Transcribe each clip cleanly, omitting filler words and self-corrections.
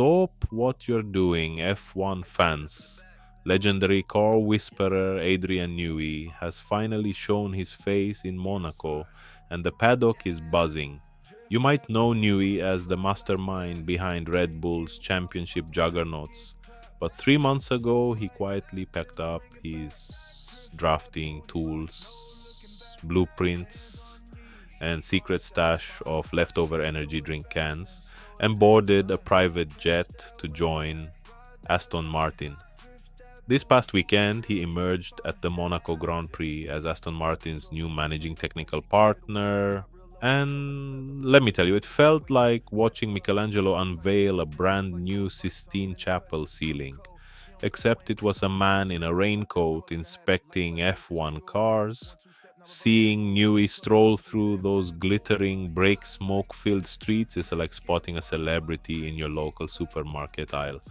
Stop what you're doing, F1 fans. Legendary car whisperer Adrian Newey has finally shown his face in Monaco, and the paddock is buzzing. You might know Newey as the mastermind behind Red Bull's championship juggernauts, but 3 months ago he quietly packed up his drafting tools, blueprints, and secret stash of leftover energy drink cans and boarded a private jet to join Aston Martin. This past weekend, he emerged at the Monaco Grand Prix as Aston Martin's new managing technical partner. And let me tell you, it felt like watching Michelangelo unveil a brand new Sistine Chapel ceiling. Except it was a man in a raincoat inspecting F1 cars. Seeing Newey stroll through those glittering, brake smoke filled streets is like spotting a celebrity in your local supermarket aisle.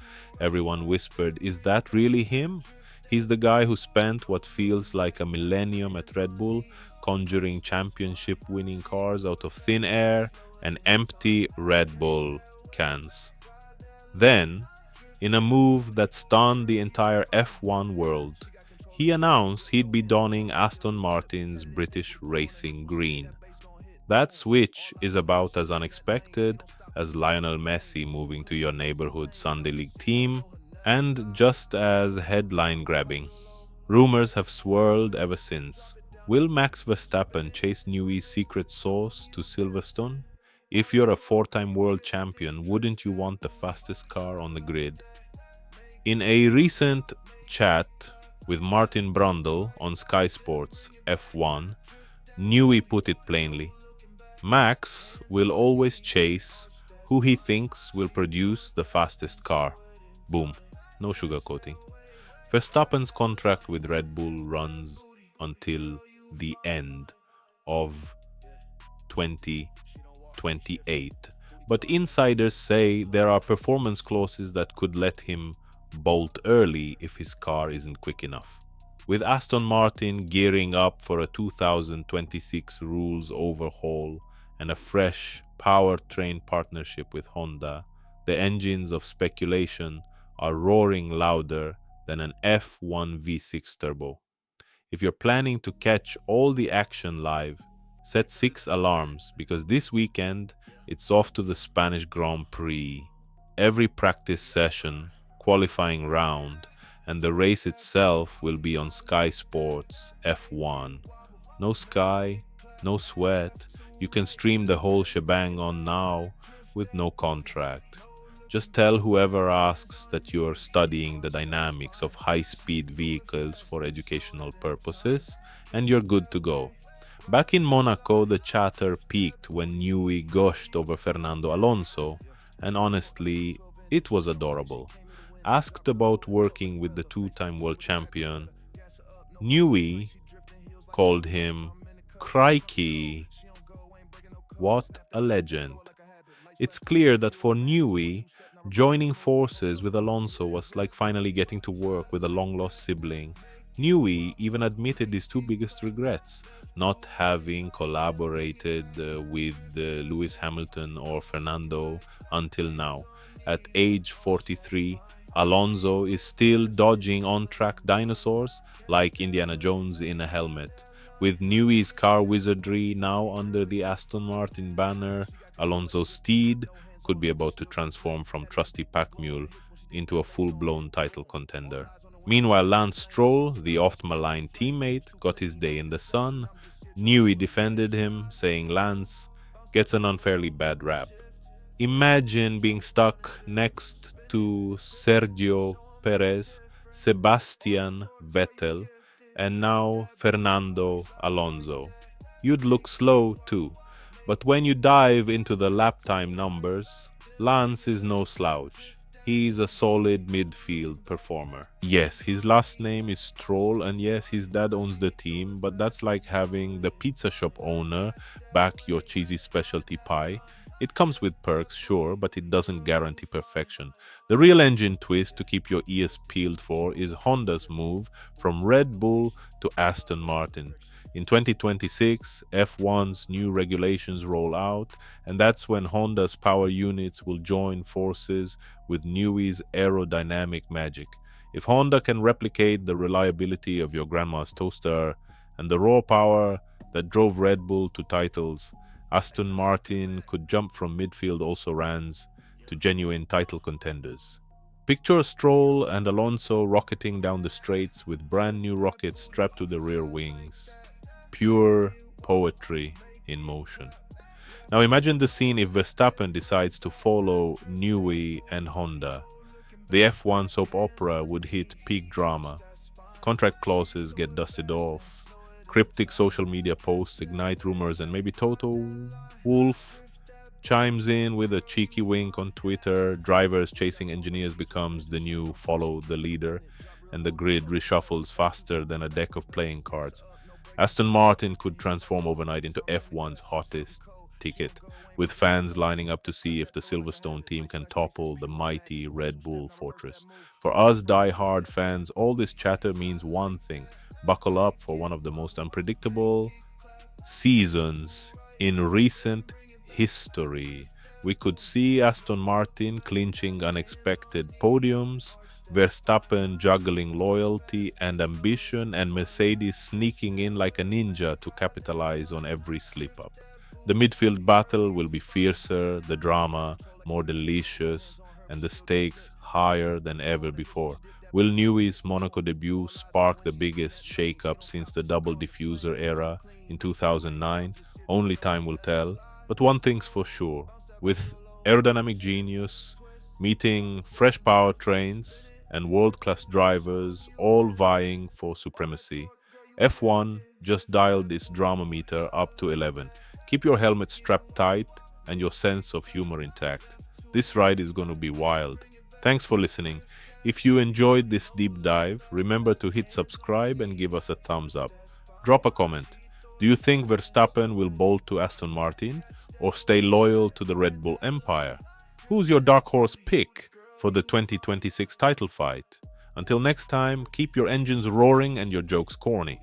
Everyone whispered, "Is that really him?" He's the guy who spent what feels like a millennium at Red Bull, conjuring championship winning cars out of thin air and empty Red Bull cans. Then, in a move that stunned the entire F1 world, he announced he'd be donning Aston Martin's British Racing Green. That switch is about as unexpected as Lionel Messi moving to your neighborhood Sunday League team, and just as headline grabbing. Rumors have swirled ever since. Will Max Verstappen chase Newey's secret sauce to Silverstone? If you're a four-time world champion, wouldn't you want the fastest car on the grid? In a recent chat with Martin Brundle on Sky Sports F1, Newey put it plainly. Max will always chase who he thinks will produce the fastest car. Boom. No sugarcoating. Verstappen's contract with Red Bull runs until the end of 2028. But insiders say there are performance clauses that could let him bolt early if his car isn't quick enough. With Aston Martin gearing up for a 2026 rules overhaul and a fresh powertrain partnership with Honda, the engines of speculation are roaring louder than an F1 V6 turbo. If you're planning to catch all the action live, set 6 alarms because this weekend it's off to the Spanish Grand Prix. Every practice session, qualifying round, and the race itself will be on Sky Sports F1. No Sky, no sweat. You can stream the whole shebang on now with no contract. Just tell whoever asks that you're studying the dynamics of high-speed vehicles for educational purposes, and you're good to go. Back in Monaco, the chatter peaked when Newey gushed over Fernando Alonso, and honestly, it was adorable. Asked about working with the two-time world champion, Newey called him "Crikey, what a legend." It's clear that for Newey, joining forces with Alonso was like finally getting to work with a long-lost sibling. Newey even admitted his two biggest regrets, not having collaborated with Lewis Hamilton or Fernando until now. At age 43, Alonso is still dodging on-track dinosaurs like Indiana Jones in a helmet. With Newey's car wizardry now under the Aston Martin banner, Alonso's steed could be about to transform from trusty pack mule into a full-blown title contender. Meanwhile, Lance Stroll, the oft-maligned teammate, got his day in the sun. Newey defended him, saying Lance gets an unfairly bad rap. Imagine being stuck next to Sergio Perez, Sebastian Vettel, and now Fernando Alonso. You'd look slow too. But when you dive into the lap time numbers, Lance is no slouch. He's a solid midfield performer. Yes, his last name is Stroll, and yes, his dad owns the team, but that's like having the pizza shop owner back your cheesy specialty pie. It comes with perks, sure, but it doesn't guarantee perfection. The real engine twist to keep your ears peeled for is Honda's move from Red Bull to Aston Martin. In 2026, F1's new regulations roll out, and that's when Honda's power units will join forces with Newey's aerodynamic magic. If Honda can replicate the reliability of your grandma's toaster and the raw power that drove Red Bull to titles, Aston Martin could jump from midfield also-rans to genuine title contenders. Picture Stroll and Alonso rocketing down the straights with brand new rockets strapped to the rear wings. Pure poetry in motion. Now imagine the scene if Verstappen decides to follow Newey and Honda. The F1 soap opera would hit peak drama. Contract clauses get dusted off. Cryptic social media posts ignite rumors, and maybe Toto Wolff chimes in with a cheeky wink on Twitter. Drivers chasing engineers becomes the new follow the leader, and the grid reshuffles faster than a deck of playing cards. Aston Martin could transform overnight into F1's hottest ticket, with fans lining up to see if the Silverstone team can topple the mighty Red Bull fortress. For us die-hard fans, all this chatter means one thing: buckle up for one of the most unpredictable seasons in recent history. We could see Aston Martin clinching unexpected podiums, Verstappen juggling loyalty and ambition, and Mercedes sneaking in like a ninja to capitalize on every slip up. The midfield battle will be fiercer, the drama more delicious, and the stakes higher than ever before. Will Newey's Monaco debut spark the biggest shake-up since the double diffuser era in 2009? Only time will tell. But one thing's for sure: with aerodynamic genius, meeting fresh powertrains, and world-class drivers all vying for supremacy, F1 just dialed its drama meter up to 11. Keep your helmet strapped tight and your sense of humor intact. This ride is going to be wild. Thanks for listening. If you enjoyed this deep dive, remember to hit subscribe and give us a thumbs up. Drop a comment. Do you think Verstappen will bolt to Aston Martin or stay loyal to the Red Bull empire? Who's your dark horse pick for the 2026 title fight? Until next time, keep your engines roaring and your jokes corny.